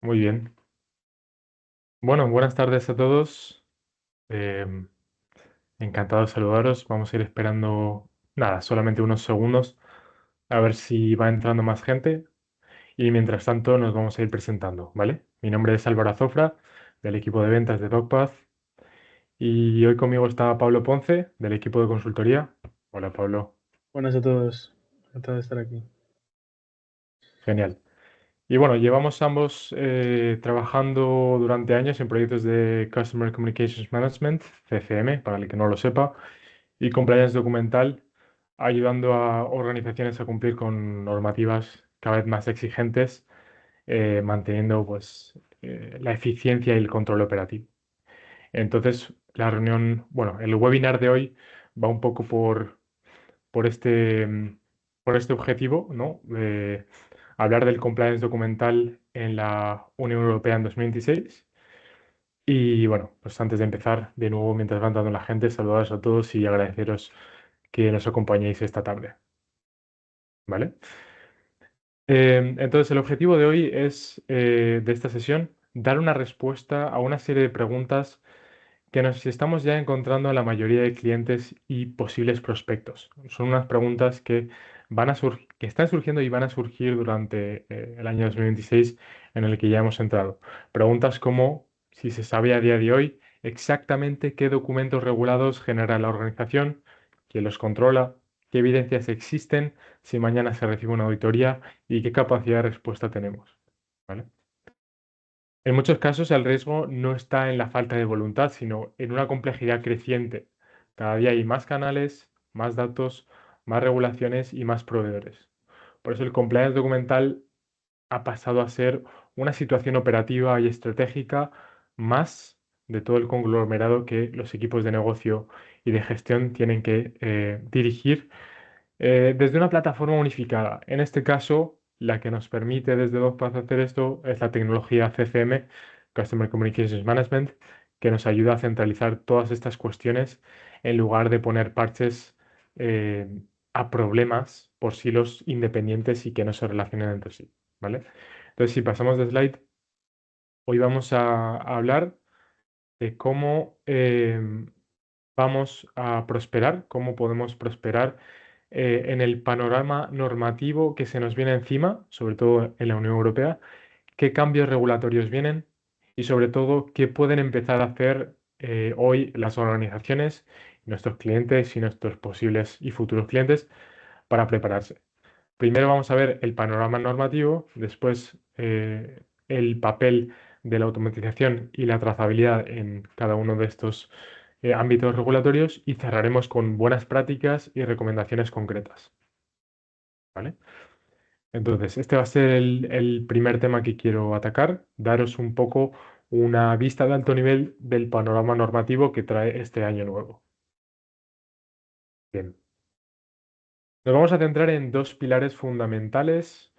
Muy bien. Bueno, buenas tardes a todos. Em, Encantado de saludaros. Vamos a ir esperando, nada, solamente unos segundos a ver si va entrando más gente. Y mientras tanto nos vamos a ir presentando, ¿vale? Mi nombre es Álvaro Azofra, del equipo de ventas de DocPath. Y hoy conmigo está Pablo Ponce, del equipo de consultoría. Hola, Pablo. Buenas a todos, encantado de estar aquí. Genial. Y bueno, llevamos ambos trabajando durante años en proyectos de Customer Communications Management, CCM, para el que no lo sepa, y compliance documental, ayudando a organizaciones a cumplir con normativas cada vez más exigentes, manteniendo pues, la eficiencia y el control operativo. Entonces, la reunión, bueno, el webinar de hoy va un poco por este, por este objetivo, ¿no? De hablar del compliance documental en la Unión Europea en 2026. Y bueno, pues antes de empezar, de nuevo, mientras va entrando la gente, saludaros a todos y agradeceros que nos acompañéis esta tarde, ¿vale? Entonces, el objetivo de hoy es, de esta sesión, dar una respuesta a una serie de preguntas que nos estamos ya encontrando a la mayoría de clientes y posibles prospectos. Son unas preguntas que que están surgiendo y van a surgir durante el año 2026 en el que ya hemos entrado. Preguntas como si se sabe a día de hoy exactamente qué documentos regulados genera la organización, quién los controla, qué evidencias existen, si mañana se recibe una auditoría y qué capacidad de respuesta tenemos. ¿Vale? En muchos casos el riesgo no está en la falta de voluntad, sino en una complejidad creciente. Cada día hay más canales, más datos, más regulaciones y más proveedores. Por eso el compliance documental ha pasado a ser una situación operativa y estratégica más de todo el conglomerado que los equipos de negocio y de gestión tienen que dirigir desde una plataforma unificada. En este caso, la que nos permite desde DocPath hacer esto es la tecnología CCM, Customer Communications Management, que nos ayuda a centralizar todas estas cuestiones en lugar de poner parches eh, a problemas por silos independientes y que no se relacionen entre sí, ¿vale? Entonces, si pasamos de slide, hoy vamos a hablar de cómo vamos a prosperar, cómo podemos prosperar en el panorama normativo que se nos viene encima, sobre todo en la Unión Europea, qué cambios regulatorios vienen y sobre todo qué pueden empezar a hacer hoy las organizaciones, nuestros clientes y nuestros posibles y futuros clientes para prepararse. Primero vamos a ver el panorama normativo, después el papel de la automatización y la trazabilidad en cada uno de estos ámbitos regulatorios y cerraremos con buenas prácticas y recomendaciones concretas. ¿Vale? Entonces, este va a ser el primer tema que quiero atacar, daros un poco una vista de alto nivel del panorama normativo que trae este año nuevo. Bien. Nos vamos a centrar en dos pilares fundamentales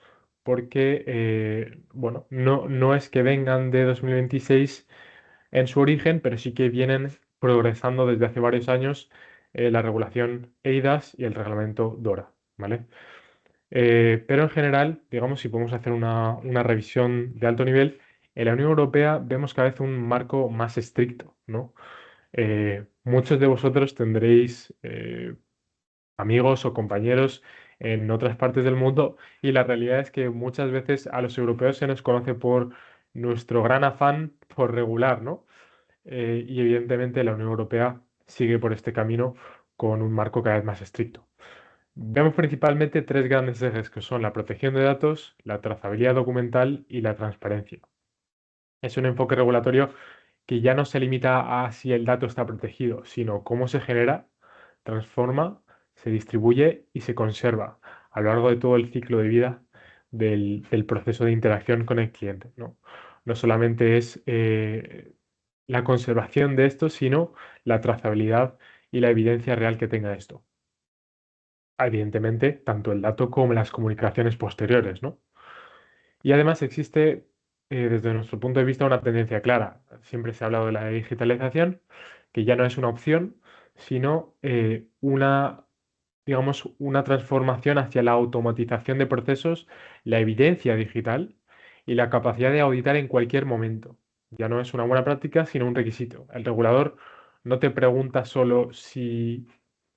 porque, bueno, no es que vengan de 2026 en su origen, pero sí que vienen progresando desde hace varios años la regulación eIDAS y el reglamento DORA, ¿vale? Pero en general, digamos, si podemos hacer una revisión de alto nivel, en la Unión Europea vemos cada vez un marco más estricto, ¿no? Muchos de vosotros tendréis amigos o compañeros en otras partes del mundo y la realidad es que muchas veces a los europeos se nos conoce por nuestro gran afán por regular, ¿no? Y evidentemente la Unión Europea sigue por este camino con un marco cada vez más estricto. Vemos principalmente tres grandes ejes que son la protección de datos, la trazabilidad documental y la transparencia. Es un enfoque regulatorio que ya no se limita a si el dato está protegido, sino cómo se genera, transforma, se distribuye y se conserva a lo largo de todo el ciclo de vida del proceso de interacción con el cliente, ¿no? No solamente es la conservación de esto, sino la trazabilidad y la evidencia real que tenga esto. Evidentemente, tanto el dato como las comunicaciones posteriores, ¿no? Y además existe, desde nuestro punto de vista, una tendencia clara. Siempre se ha hablado de la digitalización, que ya no es una opción, sino digamos, una transformación hacia la automatización de procesos, la evidencia digital y la capacidad de auditar en cualquier momento. Ya no es una buena práctica, sino un requisito. El regulador no te pregunta solo si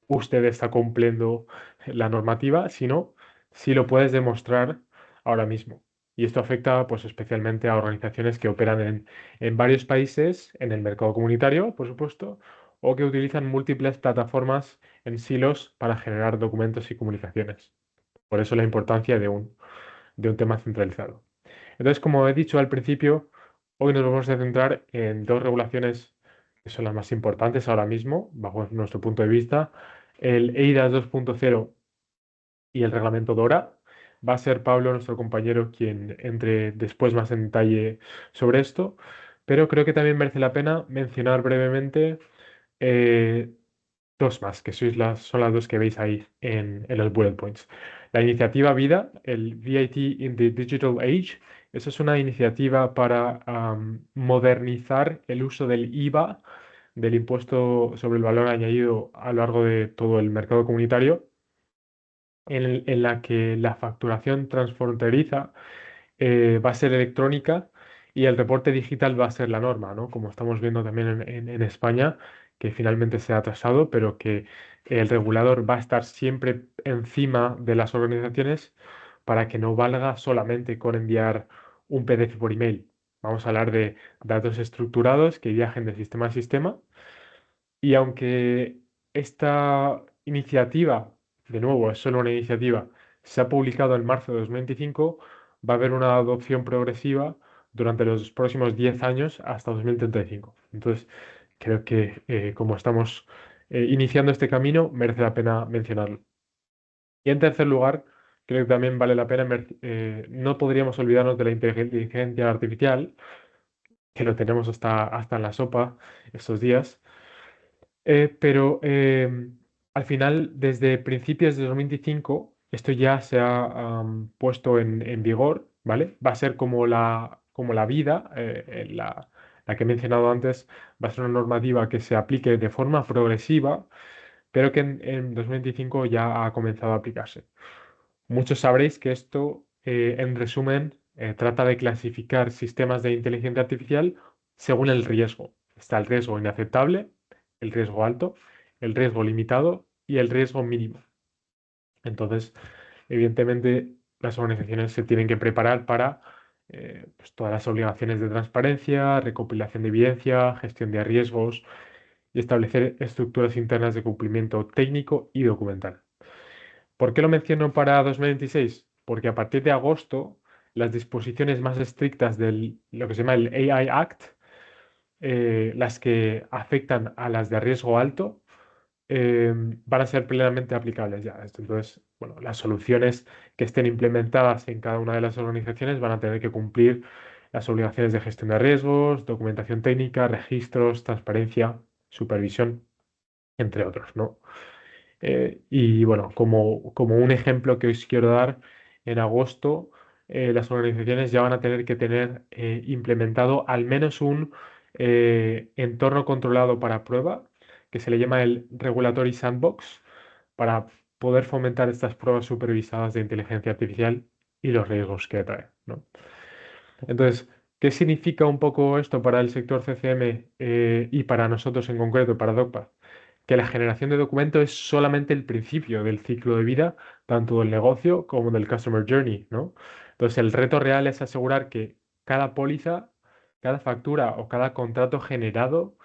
usted está cumpliendo la normativa, sino si lo puedes demostrar ahora mismo. Y esto afecta pues, especialmente a organizaciones que operan en varios países, en el mercado comunitario, por supuesto, o que utilizan múltiples plataformas en silos para generar documentos y comunicaciones. Por eso la importancia de un tema centralizado. Entonces, como he dicho al principio, hoy nos vamos a centrar en dos regulaciones que son las más importantes ahora mismo, bajo nuestro punto de vista, el eIDAS 2.0 y el reglamento DORA. Va a ser Pablo, nuestro compañero, quien entre después más en detalle sobre esto, pero creo que también merece la pena mencionar brevemente eh, dos más, que son las dos que veis ahí en los bullet points. La iniciativa VIDA, el VIT in the Digital Age, eso es una iniciativa para modernizar el uso del IVA, del impuesto sobre el valor añadido a lo largo de todo el mercado comunitario, en la que la facturación transfronteriza va a ser electrónica y el reporte digital va a ser la norma, ¿no? Como estamos viendo también en España, que finalmente se ha atrasado, pero que el regulador va a estar siempre encima de las organizaciones para que no valga solamente con enviar un PDF por email. Vamos a hablar de datos estructurados que viajen de sistema a sistema y aunque esta iniciativa, de nuevo, es solo una iniciativa, se ha publicado en marzo de 2025, va a haber una adopción progresiva durante los próximos 10 años hasta 2035. Entonces, creo que como estamos iniciando este camino, merece la pena mencionarlo. Y en tercer lugar, creo que también vale la pena, no podríamos olvidarnos de la inteligencia artificial, que lo tenemos hasta en la sopa estos días. Pero al final, desde principios de 2025, esto ya se ha puesto en vigor, ¿vale? Va a ser como la vida, la que he mencionado antes, va a ser una normativa que se aplique de forma progresiva, pero que en 2025 ya ha comenzado a aplicarse. Muchos sabréis que esto, en resumen, trata de clasificar sistemas de inteligencia artificial según el riesgo. Está el riesgo inaceptable, el riesgo alto, el riesgo limitado y el riesgo mínimo. Entonces, evidentemente, las organizaciones se tienen que preparar para pues, todas las obligaciones de transparencia, recopilación de evidencia, gestión de riesgos y establecer estructuras internas de cumplimiento técnico y documental. ¿Por qué lo menciono para 2026? Porque a partir de agosto, las disposiciones más estrictas de lo que se llama el AI Act, las que afectan a las de riesgo alto, van a ser plenamente aplicables ya. Entonces, bueno, las soluciones que estén implementadas en cada una de las organizaciones van a tener que cumplir las obligaciones de gestión de riesgos, documentación técnica, registros, transparencia, supervisión, entre otros, ¿no? Y bueno, como un ejemplo que os quiero dar, en agosto las organizaciones ya van a tener que tener implementado al menos un entorno controlado para prueba, que se le llama el Regulatory Sandbox, para poder fomentar estas pruebas supervisadas de inteligencia artificial y los riesgos que trae, ¿no? Entonces, ¿qué significa un poco esto para el sector CCM y para nosotros en concreto, para DocPath? Que la generación de documento es solamente el principio del ciclo de vida, tanto del negocio como del Customer Journey, ¿no? Entonces, el reto real es asegurar que cada póliza, cada factura o cada contrato generado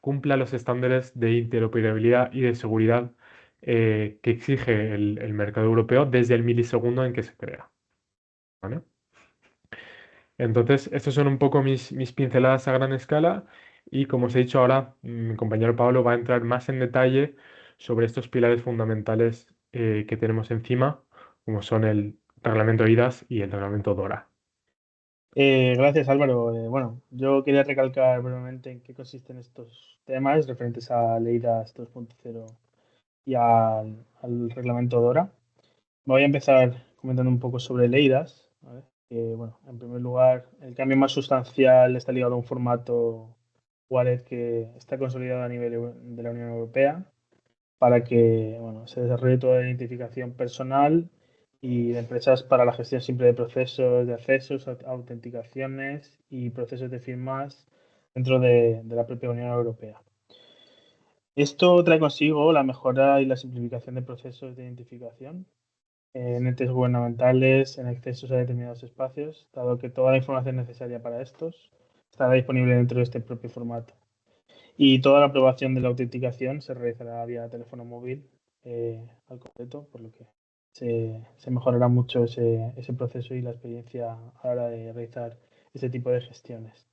cumpla los estándares de interoperabilidad y de seguridad que exige el mercado europeo desde el milisegundo en que se crea, ¿vale? Entonces, estas son un poco mis pinceladas a gran escala y como os he dicho ahora, mi compañero Pablo va a entrar más en detalle sobre estos pilares fundamentales que tenemos encima, como son el reglamento IDAS y el reglamento DORA. Gracias, Álvaro. Bueno, yo quería recalcar brevemente en qué consisten estos temas referentes a Leidas 2.0 y al reglamento DORA. Voy a empezar comentando un poco sobre Leidas, ¿vale? Bueno, en primer lugar, el cambio más sustancial está ligado a un formato wallet que está consolidado a nivel de la Unión Europea para que bueno, se desarrolle toda la identificación personal y de empresas para la gestión simple de procesos de accesos, autenticaciones y procesos de firmas dentro de la propia Unión Europea. Esto trae consigo la mejora y la simplificación de procesos de identificación en entes gubernamentales, en accesos a determinados espacios, dado que toda la información necesaria para estos estará disponible dentro de este propio formato. Y toda la aprobación de la autenticación se realizará vía teléfono móvil al completo, por lo que se mejorará mucho ese proceso y la experiencia a la hora de realizar este tipo de gestiones.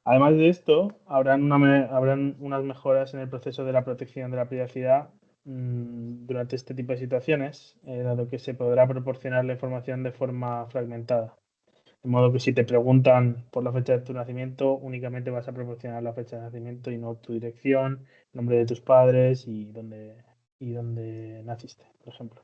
Además de esto, habrán unas mejoras en el proceso de la protección de la privacidad durante este tipo de situaciones, dado que se podrá proporcionar la información de forma fragmentada. De modo que si te preguntan por la fecha de tu nacimiento, únicamente vas a proporcionar la fecha de nacimiento y no tu dirección, nombre de tus padres y dónde naciste, por ejemplo.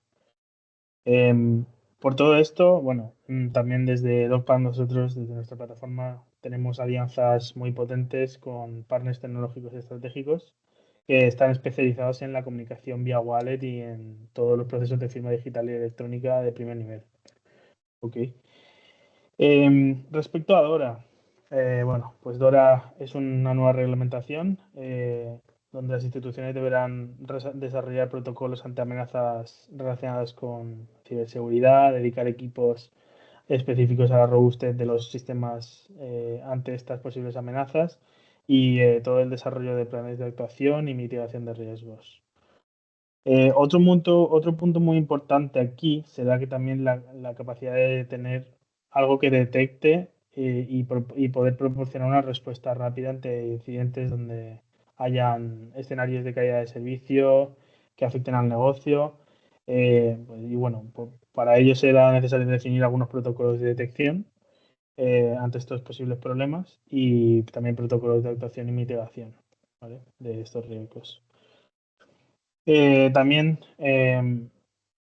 Em, por todo esto, bueno, también desde DocPan nosotros, desde nuestra plataforma, tenemos alianzas muy potentes con partners tecnológicos estratégicos que están especializados en la comunicación vía wallet y en todos los procesos de firma digital y electrónica de primer nivel. Ok. Respecto a Dora, bueno, pues Dora es una nueva reglamentación donde las instituciones deberán desarrollar protocolos ante amenazas relacionadas con ciberseguridad, dedicar equipos específicos a la robustez de los sistemas ante estas posibles amenazas y todo el desarrollo de planes de actuación y mitigación de riesgos. Otro punto muy importante aquí será que también la capacidad de tener algo que detecte y poder proporcionar una respuesta rápida ante incidentes donde hayan escenarios de caída de servicio que afecten al negocio. Pues, y bueno, para ello será necesario definir algunos protocolos de detección ante estos posibles problemas y también protocolos de actuación y mitigación, ¿vale? De estos riesgos. También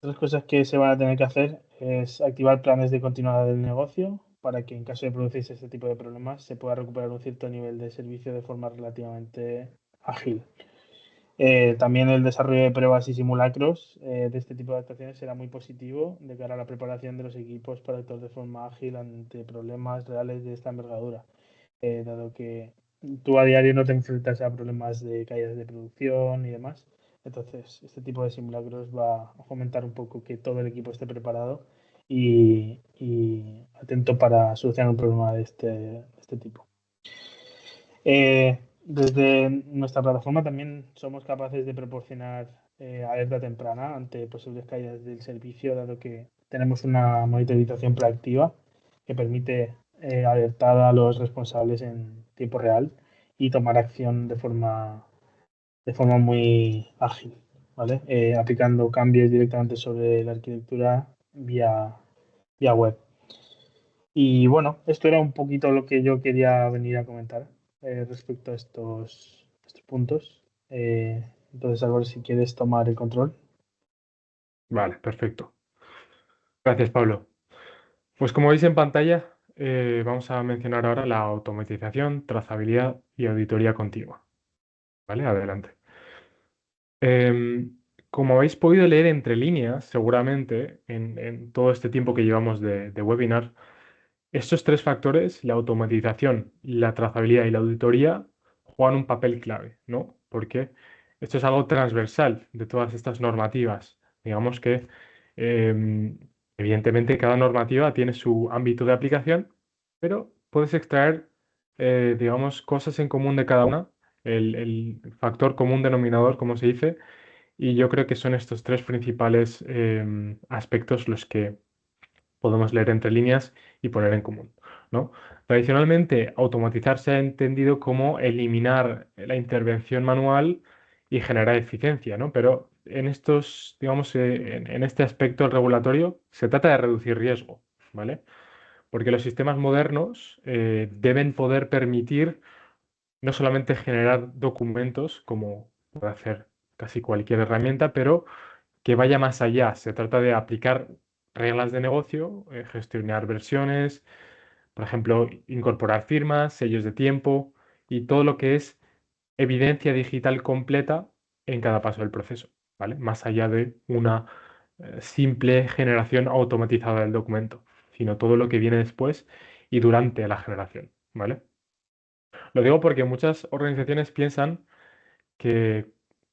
otras cosas que se van a tener que hacer es activar planes de continuidad del negocio para que en caso de producirse este tipo de problemas se pueda recuperar un cierto nivel de servicio de forma relativamente ágil. También el desarrollo de pruebas y simulacros de este tipo de actuaciones será muy positivo de cara a la preparación de los equipos para actuar de forma ágil ante problemas reales de esta envergadura, dado que tú a diario no te enfrentas a problemas de caídas de producción y demás. Entonces, este tipo de simulacros va a fomentar un poco que todo el equipo esté preparado y atento para solucionar un problema de este tipo. Desde nuestra plataforma también somos capaces de proporcionar alerta temprana ante posibles caídas del servicio, dado que tenemos una monitorización proactiva que permite alertar a los responsables en tiempo real y tomar acción de forma muy ágil, ¿vale? Aplicando cambios directamente sobre la arquitectura vía web. Y bueno, esto era un poquito lo que yo quería venir a comentar respecto a estos puntos. Entonces, Álvaro, si quieres tomar el control. Vale, perfecto. Gracias, Pablo. Pues como veis en pantalla, vamos a mencionar ahora la automatización, trazabilidad y auditoría continua. ¿Vale? Adelante. Em, Como habéis podido leer entre líneas, seguramente, en todo este tiempo que llevamos de webinar, estos tres factores, la automatización, la trazabilidad y la auditoría, juegan un papel clave, ¿no? Porque esto es algo transversal de todas estas normativas. Digamos que, em, evidentemente, cada normativa tiene su ámbito de aplicación, pero puedes extraer, digamos, cosas en común de cada una, el factor común denominador, como se dice, y yo creo que son estos tres principales aspectos los que podemos leer entre líneas y poner en común, ¿no? Tradicionalmente, automatizar se ha entendido como eliminar la intervención manual y generar eficiencia, ¿no? Pero en estos, digamos, en este aspecto regulatorio se trata de reducir riesgo, ¿vale? Porque los sistemas modernos deben poder permitir no solamente generar documentos, como puede hacer casi cualquier herramienta, pero que vaya más allá. Se trata de aplicar reglas de negocio, gestionar versiones, por ejemplo, incorporar firmas, sellos de tiempo y todo lo que es evidencia digital completa en cada paso del proceso, ¿vale? Más allá de una simple generación automatizada del documento, sino todo lo que viene después y durante la generación, ¿vale? Lo digo porque muchas organizaciones piensan que,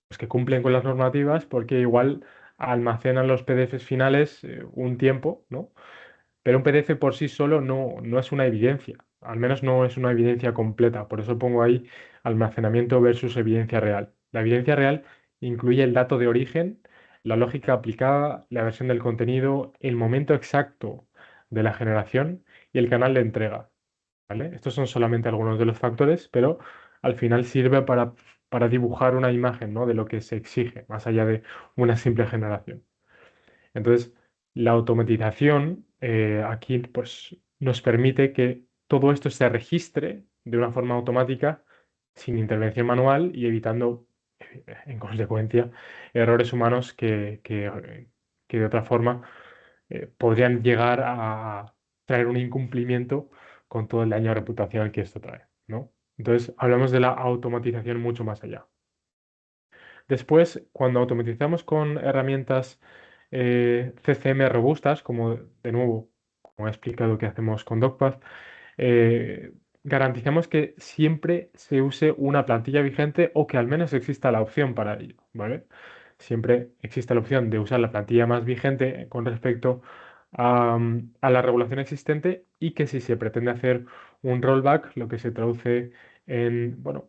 pues, que cumplen con las normativas porque igual almacenan los PDFs finales un tiempo, ¿no? Pero un PDF por sí solo no es una evidencia, al menos no es una evidencia completa. Por eso pongo ahí almacenamiento versus evidencia real. La evidencia real incluye el dato de origen, la lógica aplicada, la versión del contenido, el momento exacto de la generación y el canal de entrega, ¿vale? Estos son solamente algunos de los factores, pero al final sirve para dibujar una imagen, ¿no? De lo que se exige, más allá de una simple generación. Entonces, la automatización aquí pues, nos permite que todo esto se registre de una forma automática sin intervención manual y evitando, en consecuencia, errores humanos que de otra forma podrían llegar a traer un incumplimiento con todo el daño reputacional que esto trae, ¿no? Entonces, hablamos de la automatización mucho más allá. Después, cuando automatizamos con herramientas CCM robustas, como de nuevo, como he explicado que hacemos con DocPath, eh, garantizamos que siempre se use una plantilla vigente o que al menos exista la opción para ello, ¿vale? Siempre existe la opción de usar la plantilla más vigente con respecto a la regulación existente y que si se pretende hacer un rollback, lo que se traduce en, bueno,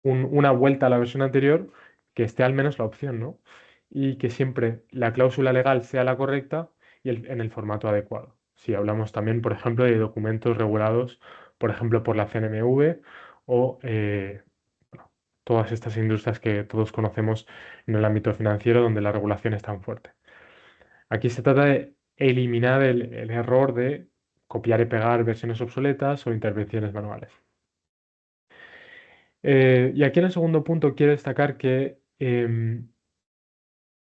una vuelta a la versión anterior, que esté al menos la opción, ¿no? Y que siempre la cláusula legal sea la correcta y en el formato adecuado. Si hablamos también, por ejemplo, de documentos regulados, por ejemplo, por la CNMV o bueno, todas estas industrias que todos conocemos en el ámbito financiero donde la regulación es tan fuerte. Aquí se trata de eliminar el error de copiar y pegar versiones obsoletas o intervenciones manuales. Y aquí en el segundo punto quiero destacar que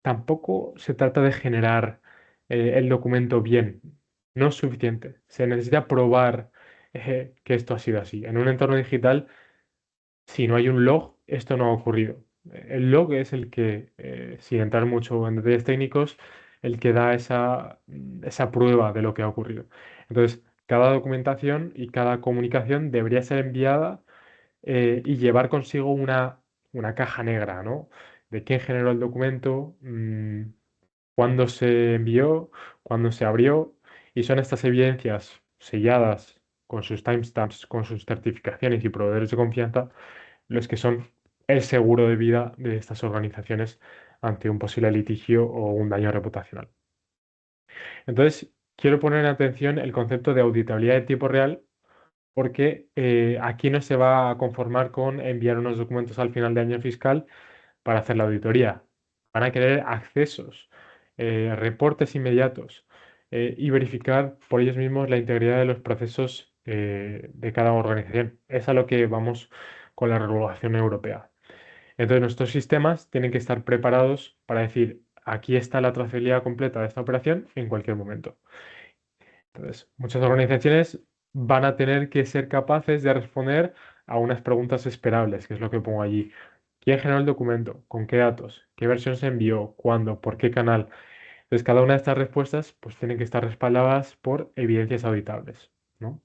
tampoco se trata de generar el documento bien, no es suficiente. Se necesita probar que esto ha sido así. En un entorno digital, si no hay un log, esto no ha ocurrido. El log es el que, sin entrar mucho en detalles técnicos, el que da esa prueba de lo que ha ocurrido. Entonces, cada documentación y cada comunicación debería ser enviada y llevar consigo una caja negra, ¿no? De quién generó el documento, cuándo se envió, cuándo se abrió, y son estas evidencias selladas con sus timestamps, con sus certificaciones y proveedores de confianza, los que son el seguro de vida de estas organizaciones ante un posible litigio o un daño reputacional. Entonces, quiero poner en atención el concepto de auditabilidad de tiempo real porque aquí no se va a conformar con enviar unos documentos al final de año fiscal para hacer la auditoría. Van a querer accesos, reportes inmediatos y verificar por ellos mismos la integridad de los procesos de cada organización. Es a lo que vamos con la regulación europea. Entonces, nuestros sistemas tienen que estar preparados para decir, aquí está la trazabilidad completa de esta operación en cualquier momento. Entonces, muchas organizaciones van a tener que ser capaces de responder a unas preguntas esperables, que es lo que pongo allí. ¿Quién generó el documento? ¿Con qué datos? ¿Qué versión se envió? ¿Cuándo? ¿Por qué canal? Entonces, cada una de estas respuestas pues tienen que estar respaldadas por evidencias auditables, ¿no?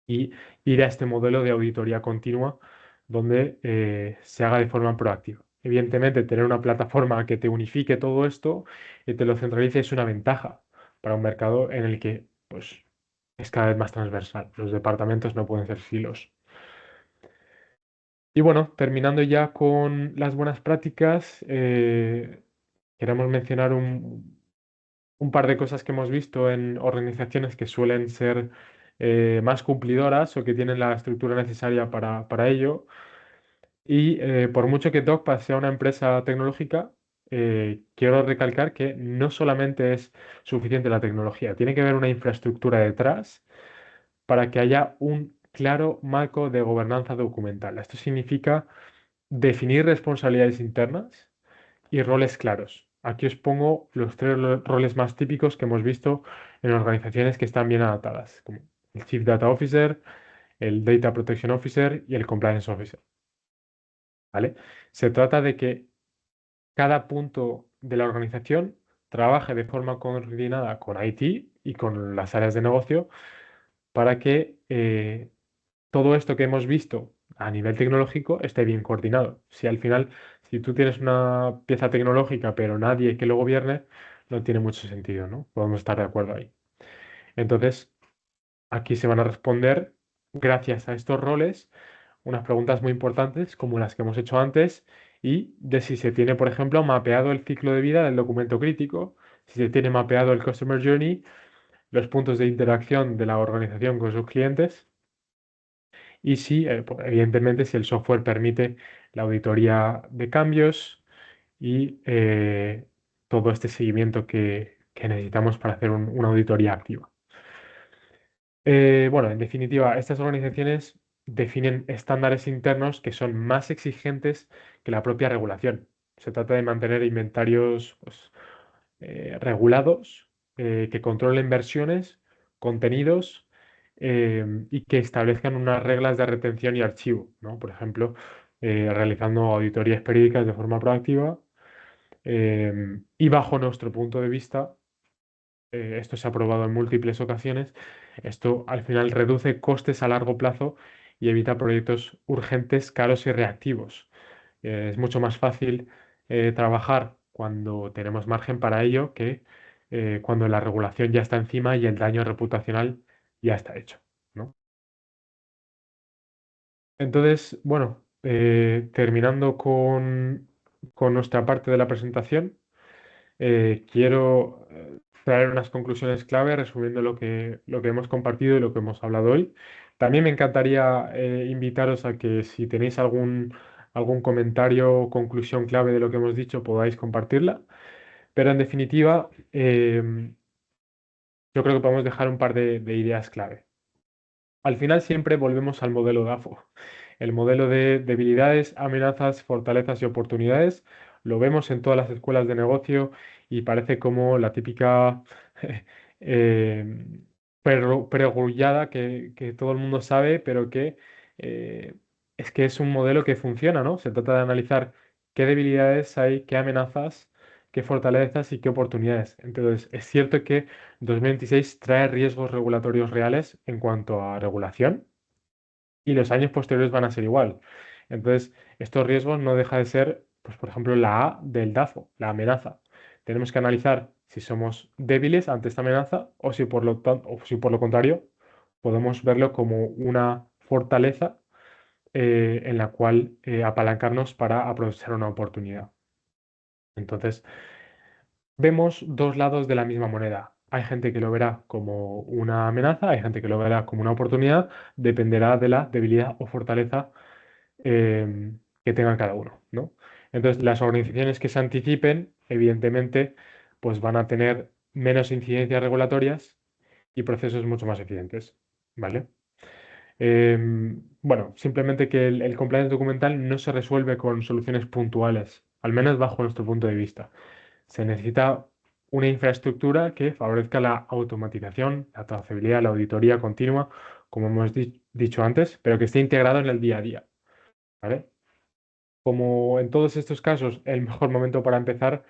Y ir a este modelo de auditoría continua donde se haga de forma proactiva. Evidentemente, tener una plataforma que te unifique todo esto y te lo centralice es una ventaja para un mercado en el que pues, es cada vez más transversal. Los departamentos no pueden ser silos. Y bueno, terminando ya con las buenas prácticas, queremos mencionar un par de cosas que hemos visto en organizaciones que suelen ser más cumplidoras o que tienen la estructura necesaria para ello. Y por mucho que DocPath sea una empresa tecnológica, quiero recalcar que no solamente es suficiente la tecnología, tiene que haber una infraestructura detrás para que haya un claro marco de gobernanza documental. Esto significa definir responsabilidades internas y roles claros. Aquí os pongo los tres roles más típicos que hemos visto en organizaciones que están bien adaptadas, como el Chief Data Officer, el Data Protection Officer y el Compliance Officer. ¿Vale? Se trata de que cada punto de la organización trabaje de forma coordinada con IT y con las áreas de negocio para que todo esto que hemos visto a nivel tecnológico esté bien coordinado. Si al final, si tú tienes una pieza tecnológica pero nadie que lo gobierne, no tiene mucho sentido, ¿no? Podemos estar de acuerdo ahí. Entonces, aquí se van a responder, gracias a estos roles, unas preguntas muy importantes como las que hemos hecho antes y de si se tiene, por ejemplo, mapeado el ciclo de vida del documento crítico, si se tiene mapeado el Customer Journey, los puntos de interacción de la organización con sus clientes y si, pues, evidentemente, si el software permite la auditoría de cambios y todo este seguimiento que necesitamos para hacer una auditoría activa. Bueno, en definitiva, estas organizaciones definen estándares internos que son más exigentes que la propia regulación. Se trata de mantener inventarios pues, regulados, que controlen versiones, contenidos y que establezcan unas reglas de retención y archivo, ¿no? Por ejemplo, realizando auditorías periódicas de forma proactiva y bajo nuestro punto de vista esto se ha probado en múltiples ocasiones, esto al final reduce costes a largo plazo y evita proyectos urgentes, caros y reactivos. Es mucho más fácil trabajar cuando tenemos margen para ello que cuando la regulación ya está encima y el daño reputacional ya está hecho, ¿no? Entonces, bueno, terminando con nuestra parte de la presentación. Quiero traer unas conclusiones clave resumiendo lo que hemos compartido y lo que hemos hablado hoy. También me encantaría invitaros a que si tenéis algún comentario o conclusión clave de lo que hemos dicho, podáis compartirla. Pero en definitiva, yo creo que podemos dejar un par de ideas clave. Al final siempre volvemos al modelo DAFO. El modelo de debilidades, amenazas, fortalezas y oportunidades. Lo vemos en todas las escuelas de negocio y parece como la típica eh, perogrullada que todo el mundo sabe, pero que eh, es que es un modelo que funciona, ¿no? Se trata de analizar qué debilidades hay, qué amenazas, qué fortalezas y qué oportunidades. Entonces, es cierto que 2026 trae riesgos regulatorios reales en cuanto a regulación y los años posteriores van a ser igual. Entonces, estos riesgos no deja de ser, pues, por ejemplo, la A del DAFO, la amenaza. Tenemos que analizar si somos débiles ante esta amenaza o si por lo contrario podemos verlo como una fortaleza en la cual apalancarnos para aprovechar una oportunidad. Entonces, vemos dos lados de la misma moneda. Hay gente que lo verá como una amenaza, hay gente que lo verá como una oportunidad, dependerá de la debilidad o fortaleza que tenga cada uno, ¿no? Entonces, las organizaciones que se anticipen, evidentemente, pues van a tener menos incidencias regulatorias y procesos mucho más eficientes, ¿vale? Bueno, simplemente que el compliance documental no se resuelve con soluciones puntuales, al menos bajo nuestro punto de vista. Se necesita una infraestructura que favorezca la automatización, la trazabilidad, la auditoría continua, como hemos dicho antes, pero que esté integrado en el día a día, ¿vale? Como en todos estos casos, el mejor momento para empezar,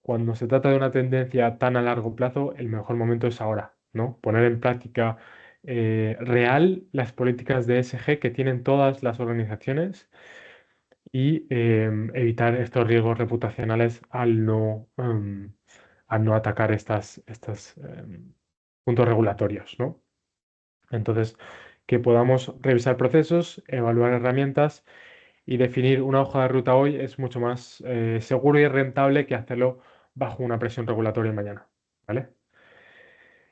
cuando se trata de una tendencia tan a largo plazo, el mejor momento es ahora, ¿no? Poner en práctica real las políticas de ESG que tienen todas las organizaciones y evitar estos riesgos reputacionales al no atacar estos puntos regulatorios, ¿no? Entonces, que podamos revisar procesos, evaluar herramientas y definir una hoja de ruta hoy es mucho más seguro y rentable que hacerlo bajo una presión regulatoria mañana, ¿vale?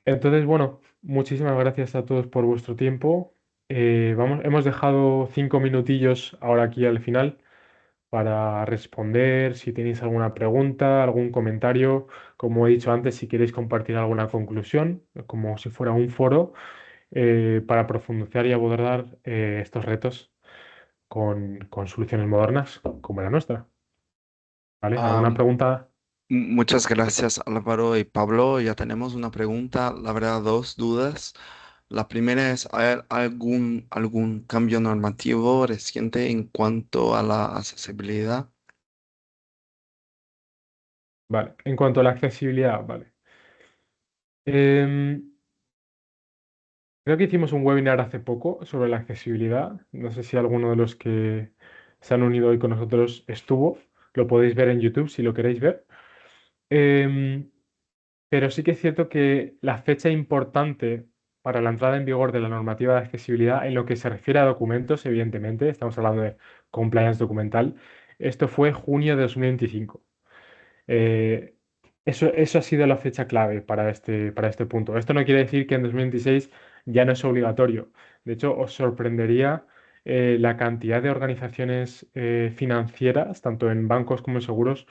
Entonces, bueno, muchísimas gracias a todos por vuestro tiempo. Hemos dejado 5 minutillos ahora aquí al final para responder si tenéis alguna pregunta, algún comentario. Como he dicho antes, si queréis compartir alguna conclusión, como si fuera un foro, para profundizar y abordar estos retos con soluciones modernas como la nuestra. ¿Vale? Ah, ¿Alguna pregunta? muchas gracias, Álvaro y Pablo. Ya tenemos una pregunta, la verdad, dos dudas. La primera es, ¿hay algún cambio normativo reciente en cuanto a la accesibilidad? Vale. En cuanto a la accesibilidad, vale. Em, Creo que hicimos un webinar hace poco sobre la accesibilidad. No sé si alguno de los que se han unido hoy con nosotros estuvo. Lo podéis ver en YouTube si lo queréis ver. Em, pero sí que es cierto que la fecha importante para la entrada en vigor de la normativa de accesibilidad en lo que se refiere a documentos, evidentemente, estamos hablando de compliance documental, esto fue junio de 2025. Eh, eso ha sido la fecha clave para este punto. Esto no quiere decir que en 2026 ya no es obligatorio. De hecho, os sorprendería la cantidad de organizaciones financieras, tanto en bancos como en seguros,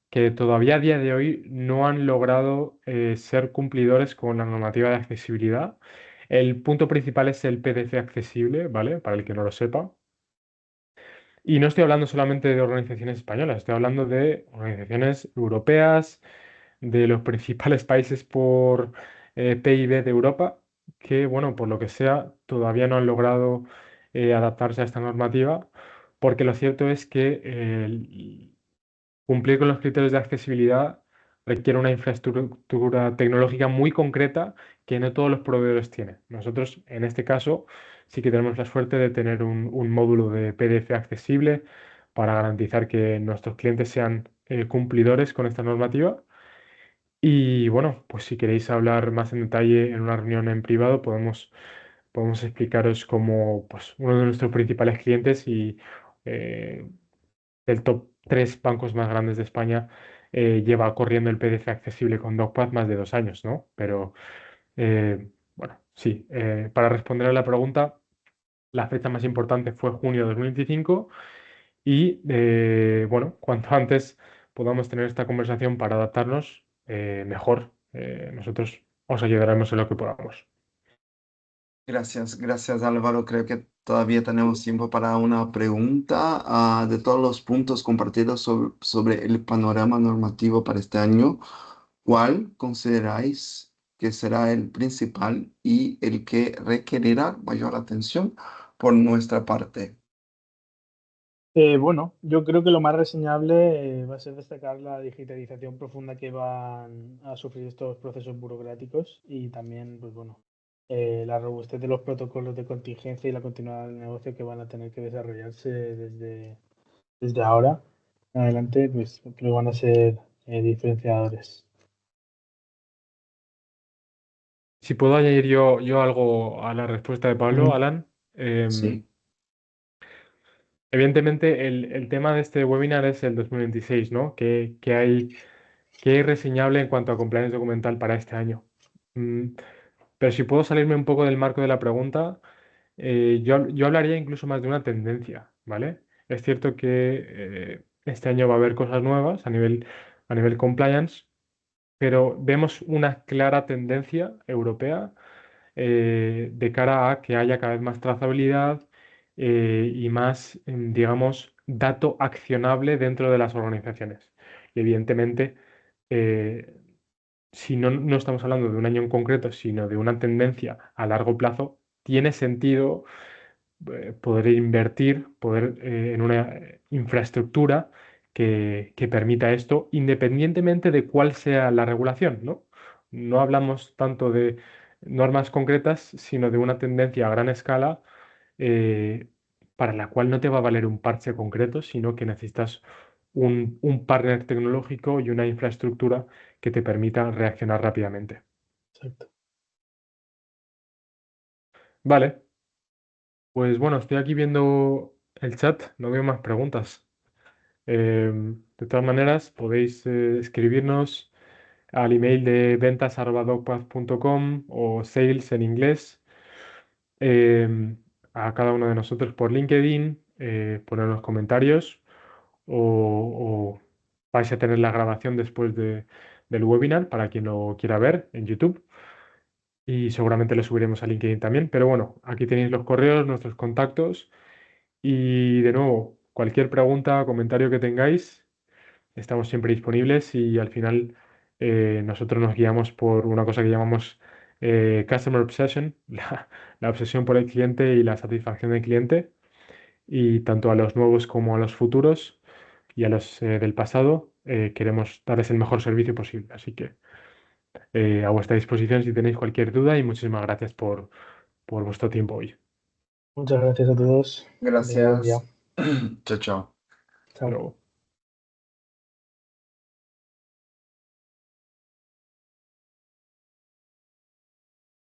que todavía a día de hoy no han logrado ser cumplidores con la normativa de accesibilidad. El punto principal es el PDF accesible, ¿vale? Para el que no lo sepa. Y no estoy hablando solamente de organizaciones españolas, estoy hablando de organizaciones europeas, de los principales países por PIB de Europa, que, bueno, por lo que sea, todavía no han logrado adaptarse a esta normativa, porque lo cierto es que cumplir con los criterios de accesibilidad requiere una infraestructura tecnológica muy concreta que no todos los proveedores tienen. Nosotros, en este caso, sí que tenemos la suerte de tener un módulo de PDF accesible para garantizar que nuestros clientes sean cumplidores con esta normativa. Y bueno, pues si queréis hablar más en detalle en una reunión en privado, podemos explicaros cómo pues, uno de nuestros principales clientes y eh, del top 3 bancos más grandes de España lleva corriendo el PDF accesible con DocPath más de 2 años, ¿no? Pero bueno, sí, para responder a la pregunta, la fecha más importante fue junio de 2025 y bueno, cuanto antes podamos tener esta conversación para adaptarnos, mejor. Nosotros os ayudaremos en lo que podamos. Gracias, gracias Álvaro. Creo que todavía tenemos tiempo para una pregunta. De todos los puntos compartidos sobre el panorama normativo para este año, ¿cuál consideráis que será el principal y el que requerirá mayor atención por nuestra parte? Bueno, yo creo que lo más reseñable va a ser destacar la digitalización profunda que van a sufrir estos procesos burocráticos y también, pues bueno, la robustez de los protocolos de contingencia y la continuidad del negocio que van a tener que desarrollarse desde ahora en adelante, pues creo que van a ser diferenciadores. Si puedo añadir yo algo a la respuesta de Pablo, Ujú. Alan. Sí, Evidentemente, el tema de este webinar es el 2026, ¿no? ¿Qué hay reseñable en cuanto a compliance documental para este año? Mm, pero si puedo salirme un poco del marco de la pregunta, yo hablaría incluso más de una tendencia, ¿vale? Es cierto que este año va a haber cosas nuevas a nivel compliance, pero vemos una clara tendencia europea de cara a que haya cada vez más trazabilidad y más, digamos, dato accionable dentro de las organizaciones. Y evidentemente, eh, si no estamos hablando de un año en concreto, sino de una tendencia a largo plazo, tiene sentido poder invertir en una infraestructura que permita esto, independientemente de cuál sea la regulación, ¿no? No hablamos tanto de normas concretas, sino de una tendencia a gran escala eh, para la cual no te va a valer un parche concreto, sino que necesitas un partner tecnológico y una infraestructura que te permita reaccionar rápidamente. Exacto. Vale, pues bueno, estoy aquí viendo el chat, no veo más preguntas. De todas maneras, podéis escribirnos al email de ventas@docpath.com o sales en inglés em, a cada uno de nosotros por LinkedIn, ponernos comentarios o vais a tener la grabación después del webinar para quien lo quiera ver en YouTube y seguramente lo subiremos a LinkedIn también. Pero bueno, aquí tenéis los correos, nuestros contactos y de nuevo, cualquier pregunta o comentario que tengáis. Estamos siempre disponibles y al final nosotros nos guiamos por una cosa que llamamos Customer Obsession, la obsesión por el cliente y la satisfacción del cliente, y tanto a los nuevos como a los futuros y a los del pasado. queremos darles el mejor servicio posible. Así que a vuestra disposición si tenéis cualquier duda y muchísimas gracias por vuestro tiempo hoy. Muchas gracias a todos. Que tengáis buen día. Gracias. Chao, chao. Hasta Chao. luego.